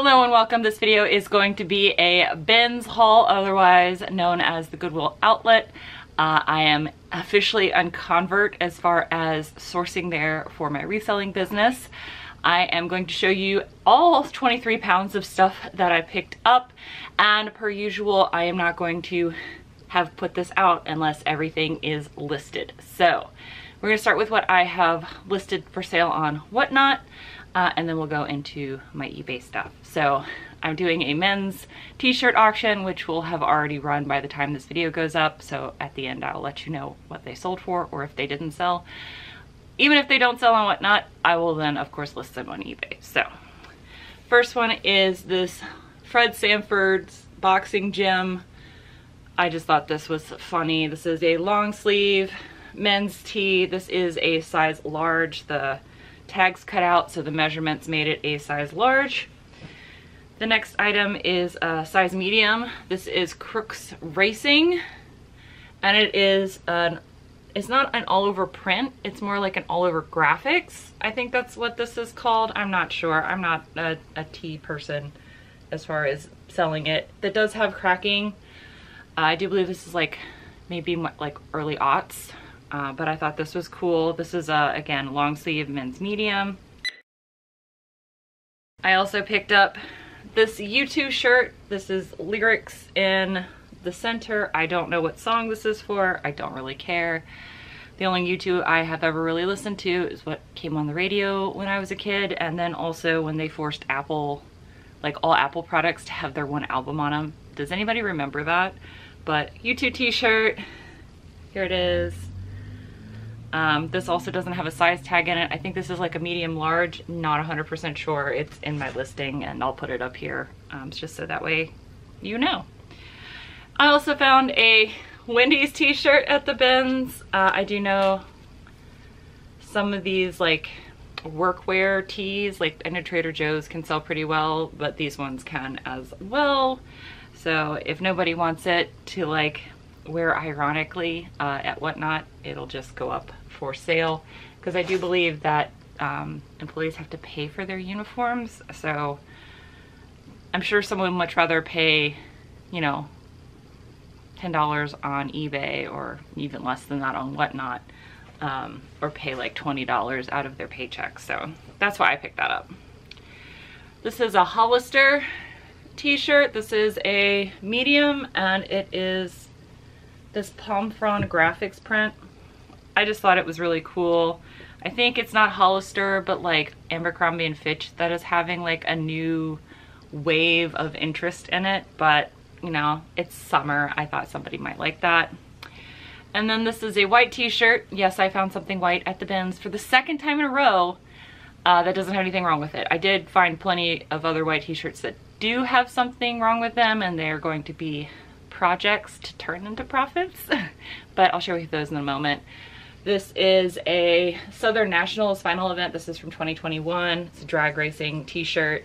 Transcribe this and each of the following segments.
Hello and welcome. This video is going to be a bins haul, otherwise known as the Goodwill outlet. I am officially a convert as far as sourcing there for my reselling business. I am going to show you all 23 pounds of stuff that I picked up, and per usual, I am not going to have put this out unless everything is listed. So we're gonna start with what I have listed for sale on Whatnot, and then we'll go into my eBay stuff. So I'm doing a men's t-shirt auction, which will have already run by the time this video goes up. So at the end, I'll let you know what they sold for or if they didn't sell. Even if they don't sell on Whatnot, I will then of course list them on eBay. So first one is this Fred Sanford's boxing gym. I just thought this was funny. This is a long sleeve men's tee. This is a size large. The tags cut out, so the measurements made it a size large. The next item is a size medium. This is Crooks Racing, and it is it's not an all over print, it's more like an all over graphics. I think that's what this is called. I'm not sure. I'm not a tee person as far as selling it. That does have cracking. I do believe this is like maybe like early aughts. But I thought this was cool. This is again, long sleeve men's medium. I also picked up this U2 shirt. This is lyrics in the center. I don't know what song this is for. I don't really care. The only U2 I have ever really listened to is what came on the radio when I was a kid, and then also when they forced Apple, like all Apple products, to have their one album on them. Does anybody remember that? But U2 t-shirt, here it is. This also doesn't have a size tag in it. I think this is like a medium large, not 100% sure. It's in my listing and I'll put it up here just so that way you know. I also found a Wendy's t-shirt at the bins. I do know some of these like workwear tees, like I know Trader Joe's can sell pretty well, but these ones can as well. So if nobody wants it to like wear ironically at Whatnot, it'll just go up for sale, because I do believe that employees have to pay for their uniforms. So I'm sure someone would much rather pay, you know, $10 on eBay or even less than that on Whatnot, or pay like $20 out of their paycheck. So that's why I picked that up. This is a Hollister t-shirt. This is a medium, and it is this palm frond graphics print. I just thought it was really cool. I think it's not Hollister, but like Abercrombie & Fitch that is having like a new wave of interest in it. But you know, it's summer. I thought somebody might like that. And then this is a white t-shirt. Yes, I found something white at the bins for the second time in a row. That doesn't have anything wrong with it. I did find plenty of other white t-shirts that do have something wrong with them, and they're going to be projects to turn into profits. But I'll show you those in a moment. This is a Southern Nationals final event. This is from 2021. It's a drag racing t-shirt.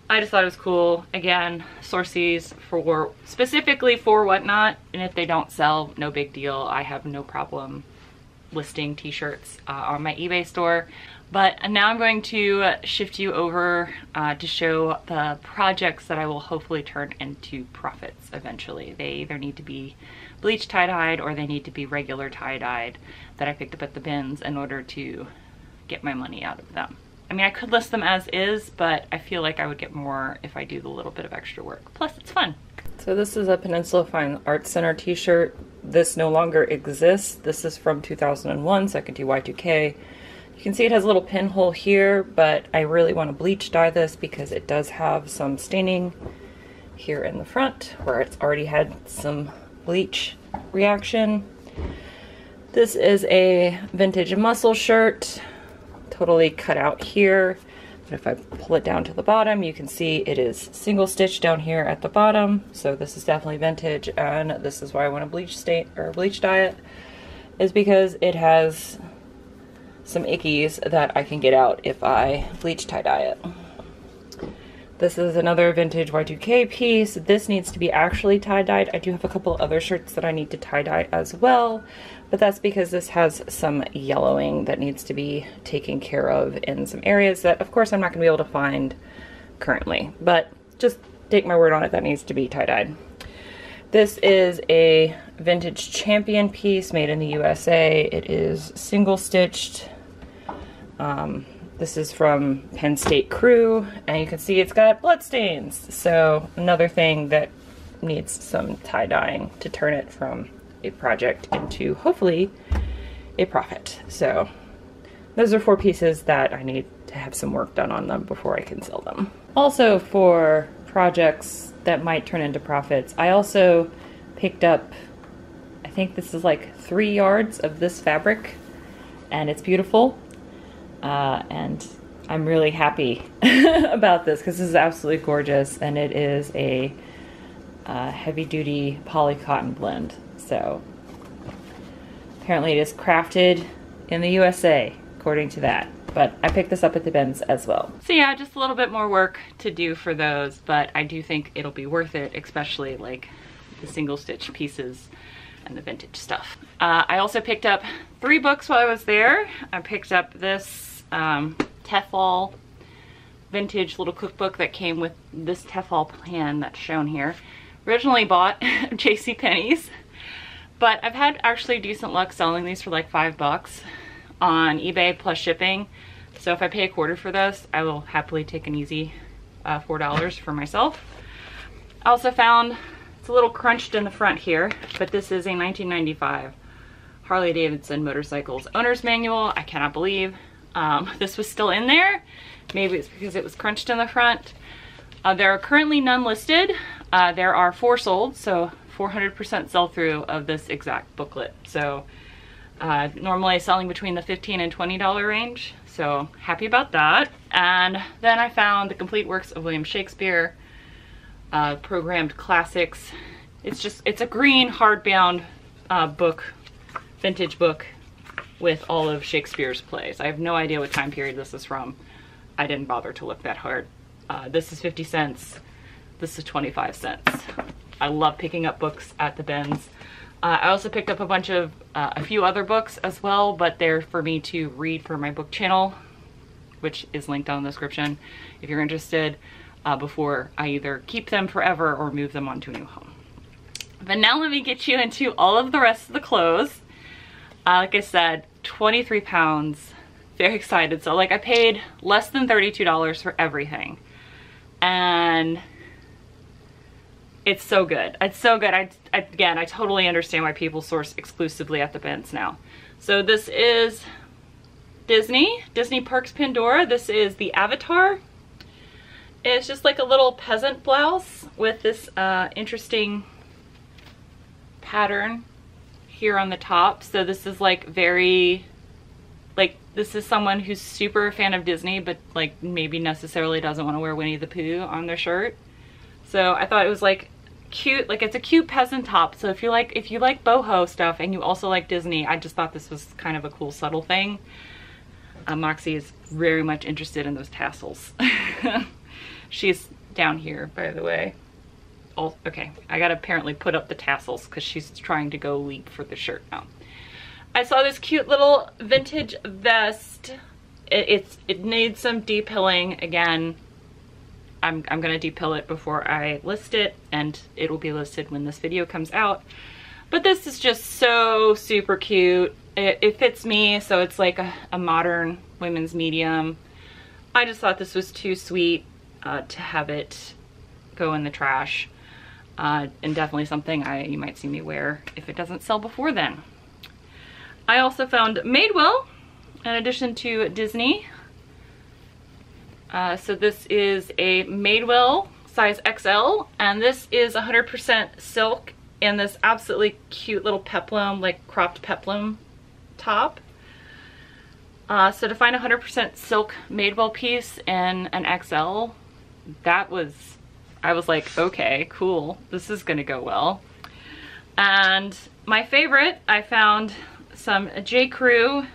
I just thought it was cool. Again, source these for specifically for Whatnot, and if they don't sell, no big deal. I have no problem listing t-shirts on my eBay store. But now I'm going to shift you over to show the projects that I will hopefully turn into profits eventually. They either need to be bleach tie-dyed or they need to be regular tie-dyed that I picked up at the bins in order to get my money out of them. I mean, I could list them as is, but I feel like I would get more if I do the little bit of extra work. Plus, it's fun. So this is a Peninsula Fine Arts Center t-shirt. This no longer exists. This is from 2001, second Y2K. You can see it has a little pinhole here, but I really want to bleach dye this because it does have some staining here in the front where it's already had some bleach reaction. This is a vintage muscle shirt, totally cut out here. But if I pull it down to the bottom, you can see it is single stitched down here at the bottom. So this is definitely vintage, and this is why I want to bleach dye it, is because it has some ickies that I can get out if I bleach tie-dye it. This is another vintage Y2K piece. This needs to be actually tie-dyed. I do have a couple other shirts that I need to tie-dye as well, but that's because this has some yellowing that needs to be taken care of in some areas that, of course, I'm not going to be able to find currently, but just take my word on it, that needs to be tie-dyed. This is a vintage Champion piece made in the USA. It is single stitched. This is from Penn State Crew, and you can see it's got blood stains. So another thing that needs some tie-dyeing to turn it from a project into hopefully a profit. So those are 4 pieces that I need to have some work done on them before I can sell them. Also, for projects that might turn into profits, I also picked up, I think this is like 3 yards of this fabric, and it's beautiful. And I'm really happy about this because this is absolutely gorgeous, and it is a heavy-duty poly cotton blend. So apparently it is crafted in the USA, according to that. But I picked this up at the bins as well. So yeah, just a little bit more work to do for those, but I do think it'll be worth it, especially like the single stitch pieces and the vintage stuff. I also picked up 3 books while I was there. I picked up this Tefal vintage little cookbook that came with this Tefal pan that's shown here. Originally bought JCPenney's, but I've had actually decent luck selling these for like $5 on eBay plus shipping. So if I pay a quarter for this, I will happily take an easy $4 for myself. I also found, it's a little crunched in the front here, but this is a 1995 Harley Davidson Motorcycles Owner's Manual. I cannot believe this was still in there. Maybe it's because it was crunched in the front. There are currently none listed. There are 4 sold, so 400% sell-through of this exact booklet. So normally selling between the $15 and $20 range, so happy about that. And then I found the complete works of William Shakespeare, programmed classics. It's a green hardbound book, vintage book with all of Shakespeare's plays. I have no idea what time period this is from. I didn't bother to look that hard. This is 50 cents. This is 25 cents. I love picking up books at the bins. I also picked up a few other books as well, but they're for me to read for my book channel, which is linked down in the description if you're interested, before I either keep them forever or move them onto a new home. But now let me get you into all of the rest of the clothes. Like I said, 23 pounds, very excited. So like I paid less than $32 for everything, and it's so good. It's so good. Again, I totally understand why people source exclusively at the bins now. So this is Disney Parks Pandora. This is the Avatar. It's just like a little peasant blouse with this interesting pattern here on the top. So this is like very, like, this is someone who's super a fan of Disney, but like maybe necessarily doesn't want to wear Winnie the Pooh on their shirt. So I thought it was like cute, like it's a cute peasant top. So if you like boho stuff and you also like Disney, I just thought this was kind of a cool subtle thing. Moxie is very much interested in those tassels. She's down here, by the way. Oh, okay, I gotta apparently put up the tassels because she's trying to go leap for the shirt now. I saw this cute little vintage vest. It needs some depilling. Again, I'm gonna depill it before I list it, and it will be listed when this video comes out. But this is just so super cute. It fits me, so it's like a modern women's medium. I just thought this was too sweet to have it go in the trash, and definitely something you might see me wear if it doesn't sell before then. I also found Madewell in addition to Disney. So this is a Madewell size XL, and this is 100% silk in this absolutely cute little peplum, like cropped peplum top. So to find a 100% silk Madewell piece in an XL, I was like, okay, cool, this is gonna go well. And my favorite, I found some J. Crew.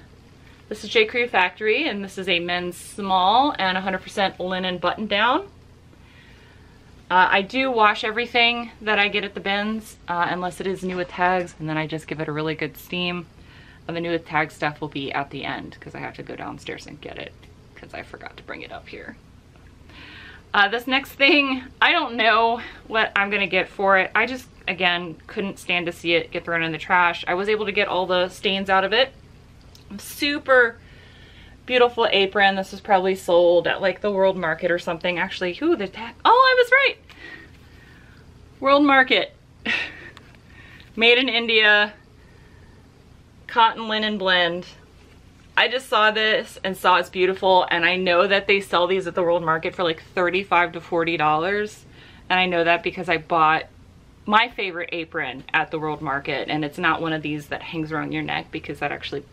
This is J. Crew Factory, and this is a men's small and 100% linen button down. I do wash everything that I get at the bins, unless it is new with tags, and then I just give it a really good steam. And the new with tag stuff will be at the end because I have to go downstairs and get it because I forgot to bring it up here. This next thing, I don't know what I'm gonna get for it. I just, again, couldn't stand to see it get thrown in the trash. I was able to get all the stains out of it. Super beautiful apron. This is probably sold at like the World Market or something. Actually, who the heck? Oh, I was right. World Market. Made in India. Cotton linen blend. I just saw this and saw it's beautiful, and I know that they sell these at the World Market for like $35 to $40. And I know that because I bought my favorite apron at the World Market, and it's not one of these that hangs around your neck because that actually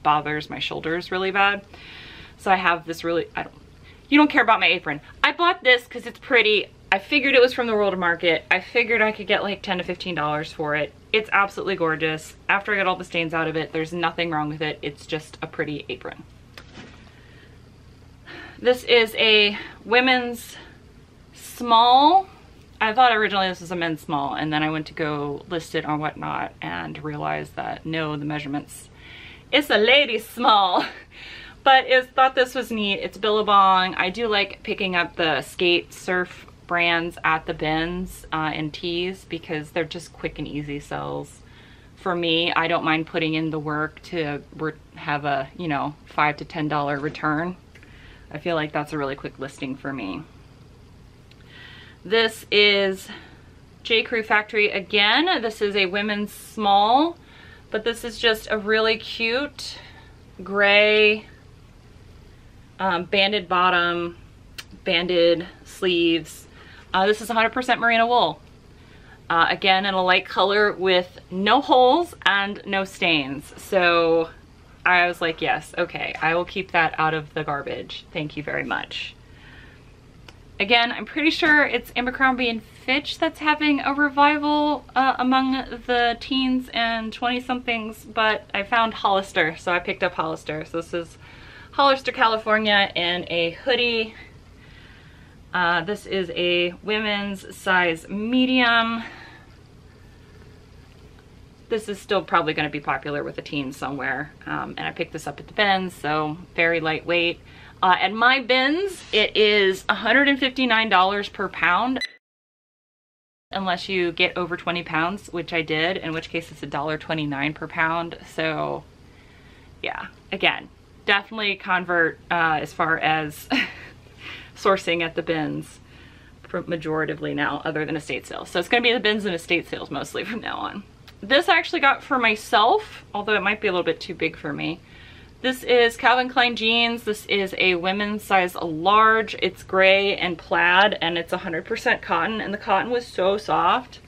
bothers my shoulders really bad. So I have this really, you don't care about my apron. I bought this because it's pretty. I figured it was from the World Market. I figured I could get like $10 to $15 for it. It's absolutely gorgeous. After I got all the stains out of it, there's nothing wrong with it. It's just a pretty apron. This is a women's small. I thought originally this was a men's small, and then I went to go list it on Whatnot and realized that no, the measurements, it's a lady small. But thought this was neat. It's Billabong. I do like picking up the skate surf brands at the bins and tees because they're just quick and easy sells. For me, I don't mind putting in the work to have a, you know, $5 to $10 return. I feel like that's a really quick listing for me. This is J. Crew Factory again. This is a women's small, but this is just a really cute gray banded bottom, banded sleeves. This is 100% merino wool. Again, in a light color with no holes and no stains. So I was like, yes, okay, I will keep that out of the garbage. Thank you very much. Again, I'm pretty sure it's Abercrombie & Fitch that's having a revival among the teens and 20-somethings, but I found Hollister, so I picked up Hollister. So this is Hollister, California, in a hoodie. This is a women's size medium. This is still probably going to be popular with the teens somewhere. And I picked this up at the bins, so very lightweight. At my bins, it is $159 per pound. Unless you get over 20 pounds, which I did, in which case it's $1.29 per pound. So yeah, again, definitely convert as far as sourcing at the bins majoritively now, other than estate sales. So it's going to be the bins and estate sales mostly from now on. This I actually got for myself, although it might be a little bit too big for me. This is Calvin Klein jeans. This is a women's size large. It's gray and plaid, and it's 100% cotton, and the cotton was so soft.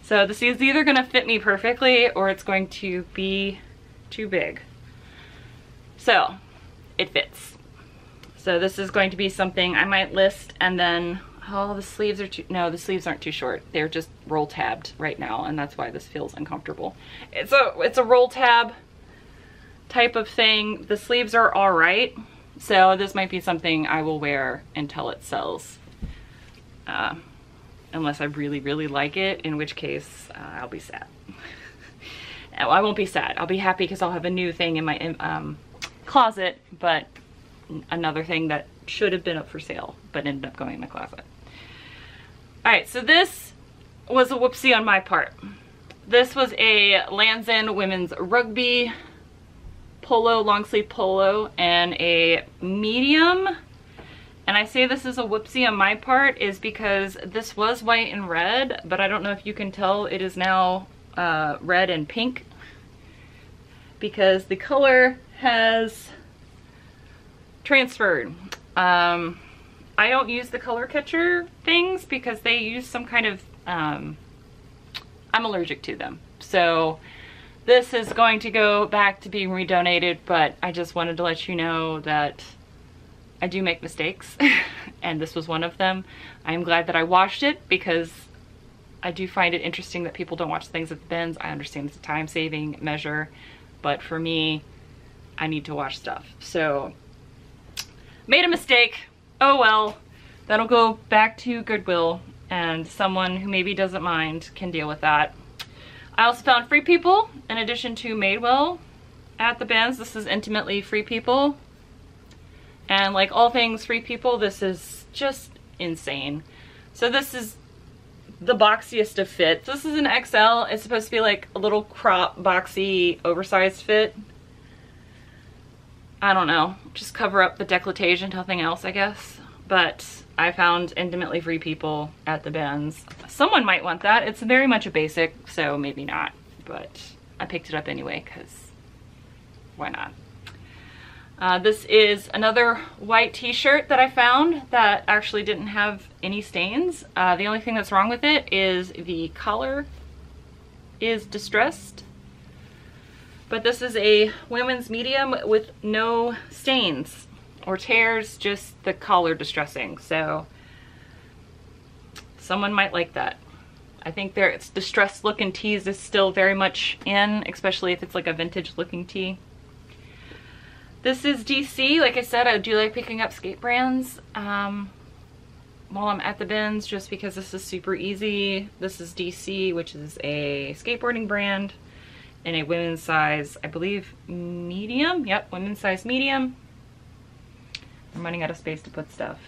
So this is either going to fit me perfectly or it's going to be too big. So it fits. So this is going to be something I might list, and then, oh, the sleeves are too, no, the sleeves aren't too short. They're just roll tabbed right now, and that's why this feels uncomfortable. It's a roll tab type of thing. The sleeves are all right. So this might be something I will wear until it sells. Unless I really, really like it, in which case I'll be sad. Well, I won't be sad. I'll be happy because I'll have a new thing in my closet, but another thing that should have been up for sale but ended up going in my closet. All right, so this was a whoopsie on my part. This was a Lands' End women's rugby polo, long sleeve polo, and a medium. And I say this is a whoopsie on my part is because this was white and red, but I don't know if you can tell, it is now red and pink because the color has transferred. I don't use the color catcher things because they use some kind of, I'm allergic to them. So this is going to go back to being redonated, but I just wanted to let you know that I do make mistakes and this was one of them. I'm glad that I washed it because I do find it interesting that people don't watch things at the bins. I understand it's a time-saving measure, but for me, I need to wash stuff. So made a mistake. Oh well, that'll go back to Goodwill and someone who maybe doesn't mind can deal with that. I also found Free People in addition to Madewell at the bins. This is Intimately Free People. And like all things Free People, this is just insane. So this is the boxiest of fits. This is an XL. It's supposed to be like a little crop, boxy, oversized fit. I don't know, just cover up the décolletage and nothing else, I guess. But I found Intimately Free People at the bins. Someone might want that. It's very much a basic, so maybe not. But I picked it up anyway, because why not? This is another white t-shirt that I found that actually didn't have any stains. The only thing that's wrong with it is the collar is distressed. But this is a women's medium with no stains or tears, just the collar distressing. So someone might like that. I think it's distressed looking tees is still very much in, especially if it's like a vintage looking tee. This is DC. Like I said, I do like picking up skate brands while I'm at the bins, just because this is super easy. This is DC, which is a skateboarding brand in a women's size, I believe, medium. Yep, women's size medium. I'm running out of space to put stuff.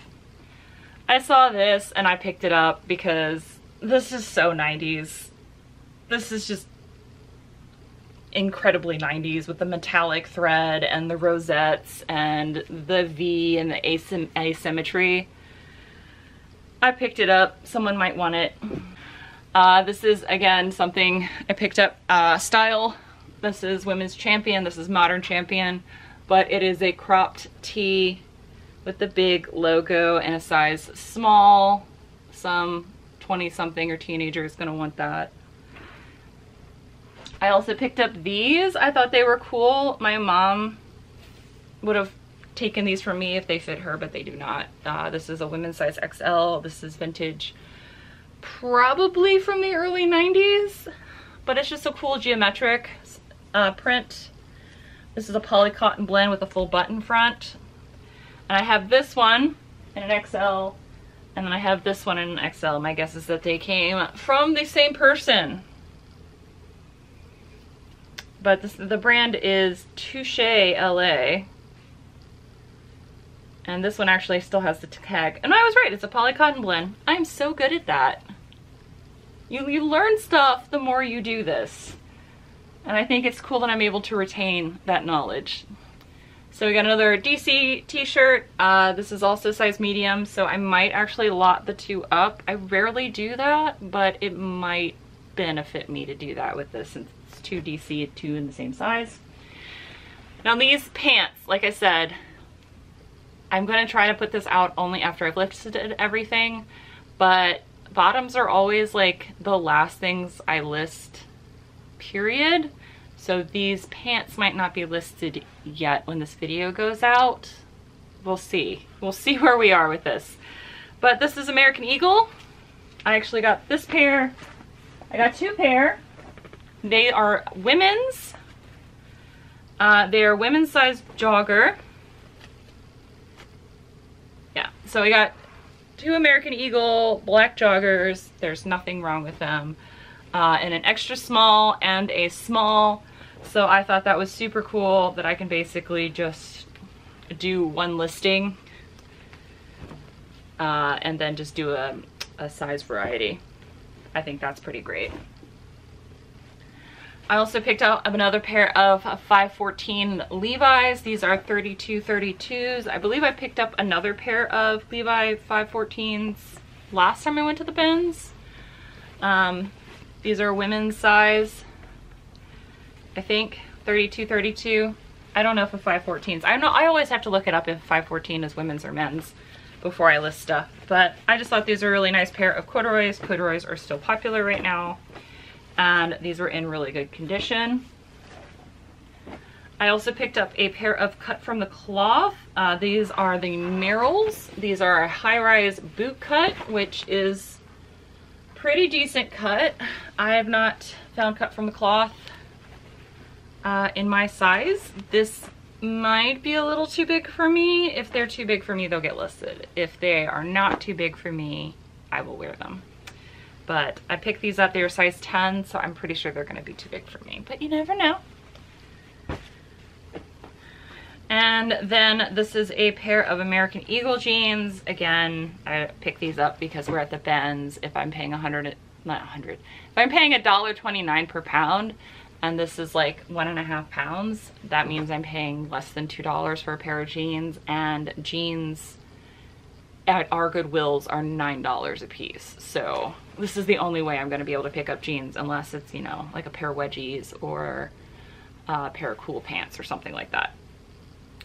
I saw this and I picked it up because this is so 90s. This is just incredibly 90s with the metallic thread and the rosettes and the V and the asymmetry. I picked it up. Someone might want it. This is, again, something I picked up, style. This is Women's Champion. This is Modern Champion, but it is a cropped tee with the big logo and a size small. Some 20-something or teenager is going to want that. I also picked up these. I thought they were cool. My mom would have taken these from me if they fit her, but they do not. This is a women's size XL. This is vintage, probably from the early 90s, but it's just a cool geometric print. This is a poly cotton blend with a full button front. And I have this one in an XL, and then I have this one in an XL. My guess is that they came from the same person. But the brand is Touche LA. And this one actually still has the tag. And I was right, it's a poly cotton blend. I'm so good at that. You learn stuff the more you do this. And I think it's cool that I'm able to retain that knowledge. So we got another DC t-shirt. This is also size medium, so I might actually lot the two up. I rarely do that, but it might benefit me to do that with this since it's two DC, two in the same size. Now these pants, like I said, I'm going to try to put this out only after I've listed everything, but bottoms are always like the last things I list, period. So these pants might not be listed yet when this video goes out. We'll see. We'll see where we are with this. But this is American Eagle. I actually got this pair. I got two pair. They are women's. They are women's size jogger. Yeah, so I got two American Eagle black joggers. There's nothing wrong with them. And an extra small and a small. So I thought that was super cool that I can basically just do one listing and then just do a size variety. I think that's pretty great. I also picked out another pair of 514 Levi's. These are 3232s. I believe I picked up another pair of Levi 514s last time I went to the bins. These are women's size, I think, 3232. I don't know if a 514s. I always have to look it up if 514 is women's or men's before I list stuff. But I just thought these are a really nice pair of corduroys. Corduroys are still popular right now. And these were in really good condition. I also picked up a pair of cut from the cloth. These are the Merrells. These are a high-rise boot cut, which is pretty decent cut. I have not found cut from the cloth in my size. This might be a little too big for me. If they're too big for me, they'll get listed. If they are not too big for me, I will wear them. But I picked these up. They were size 10, so I'm pretty sure they're going to be too big for me. But you never know. And And then this is a pair of American Eagle jeans. Again, I picked these up because we're at the Benz. If I'm paying if I'm paying $1.29 per pound, and this is like 1.5 pounds, that means I'm paying less than $2 for a pair of jeans, and jeans at our Goodwills are $9 a piece. So this is the only way I'm gonna be able to pick up jeans, unless it's, you know, like a pair of wedgies or a pair of cool pants or something like that.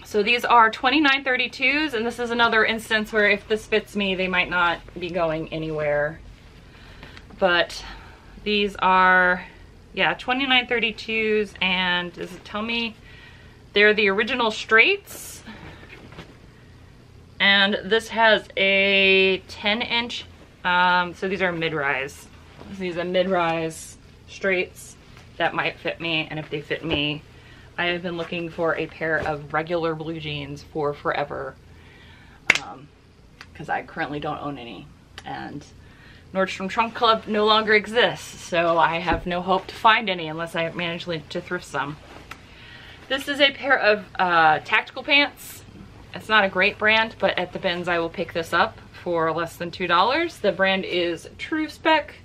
So these are 29.32s, and this is another instance where if this fits me, they might not be going anywhere. But these are, yeah, 29.32s, and does it tell me they're the original straights? And this has a 10-inch, so these are mid-rise. These are mid-rise straights that might fit me, and if they fit me, I have been looking for a pair of regular blue jeans for forever, because I currently don't own any, and Nordstrom Trunk Club no longer exists, so I have no hope to find any unless I manage to thrift some. This is a pair of tactical pants. It's not a great brand, but at the Benz I will pick this up for less than $2. The brand is True Spec.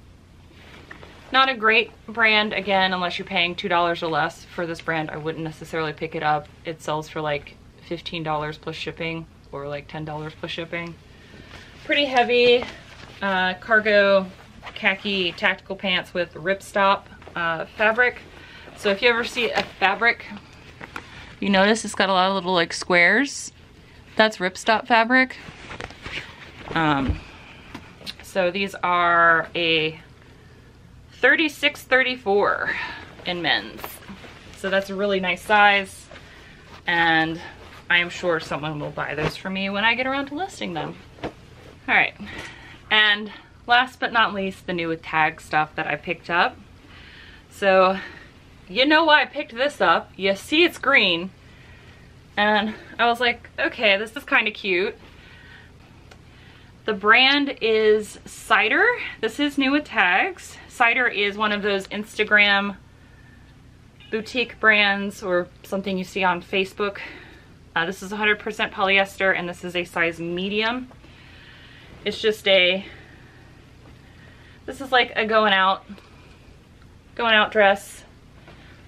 Not a great brand, again, unless you're paying $2 or less for this brand. I wouldn't necessarily pick it up. It sells for like $15 plus shipping, or like $10 plus shipping. Pretty heavy cargo khaki tactical pants with ripstop fabric. So if you ever see a fabric, you notice it's got a lot of little like squares. That's ripstop fabric. So these are a 36-34 in men's. So that's a really nice size, and I am sure someone will buy those for me when I get around to listing them. All right, and last but not least, the new with tag stuff that I picked up. So you know why I picked this up. You see it's green, and I was like, okay, this is kind of cute. The brand is Cider. This is new with tags. Cider is one of those Instagram boutique brands, or something you see on Facebook. This is 100% polyester, and this is a size medium. It's just this is like a going out dress,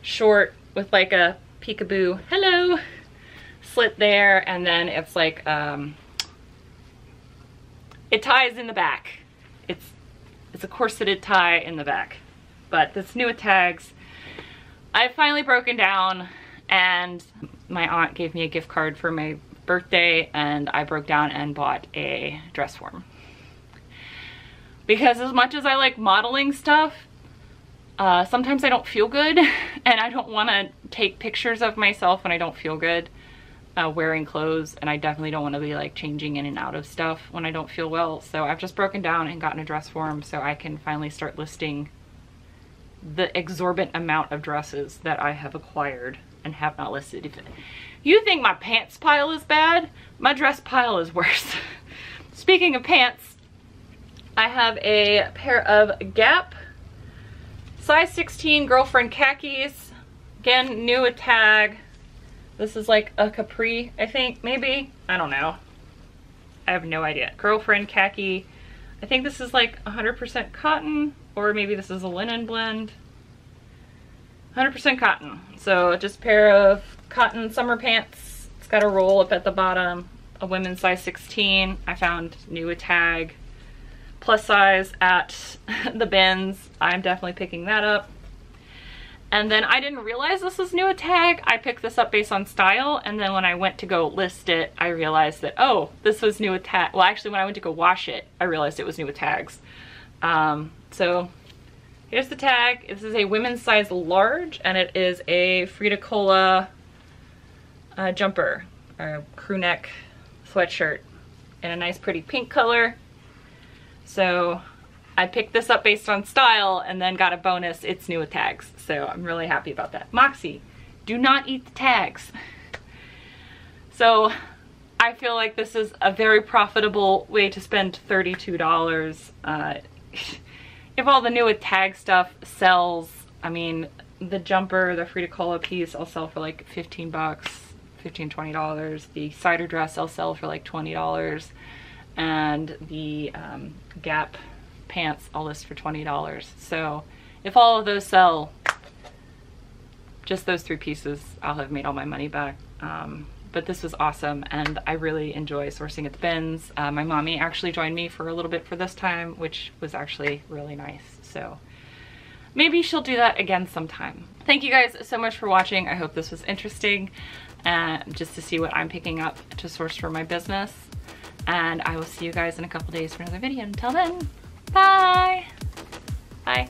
short with like a peekaboo, hello, slit there, and then it's like, it ties in the back. It's a corseted tie in the back. But this new with tags, I've finally broken down, and my aunt gave me a gift card for my birthday, and I broke down and bought a dress form. Because as much as I like modeling stuff, sometimes I don't feel good, and I don't want to take pictures of myself when I don't feel good wearing clothes, and I definitely don't want to be like changing in and out of stuff when I don't feel well. So I've just broken down and gotten a dress form so I can finally start listing the exorbitant amount of dresses that I have acquired and have not listed. If you think my pants pile is bad, my dress pile is worse. Speaking of pants, I have a pair of Gap size 16 girlfriend khakis. Again, new with tag. This is like a capri, I think, maybe. I don't know. I have no idea. Girlfriend khaki. I think this is like 100% cotton, or maybe this is a linen blend. 100% cotton. So just a pair of cotton summer pants. It's got a roll up at the bottom. A women's size 16. I found new with tag. Plus size at the Benz. I'm definitely picking that up. And then I didn't realize this was new with tag. I picked this up based on style, and then when I went to go list it, I realized that, oh, this was new with tag. Well, actually, when I went to go wash it, I realized it was new with tags. So here's the tag. This is a women's size large, and it is a Frida Cola jumper, or crew neck sweatshirt in a nice pretty pink color. So I picked this up based on style and then got a bonus. It's new with tags. So I'm really happy about that. Moxie, do not eat the tags. So I feel like this is a very profitable way to spend $32. If all the new with tag stuff sells, I mean, the jumper, the Frida Cola piece, I'll sell for like 15 bucks. $15, $20. The cider dress I'll sell for like $20. And the Gap pants I'll list for $20. So if all of those sell, just those 3 pieces, I'll have made all my money back. But this was awesome, and I really enjoy sourcing at the bins. My mommy actually joined me for a little bit for this time, which was actually really nice. So maybe she'll do that again sometime. Thank you guys so much for watching. I hope this was interesting, just to see what I'm picking up to source for my business. And I will see you guys in a couple days for another video. Until then, bye. Bye.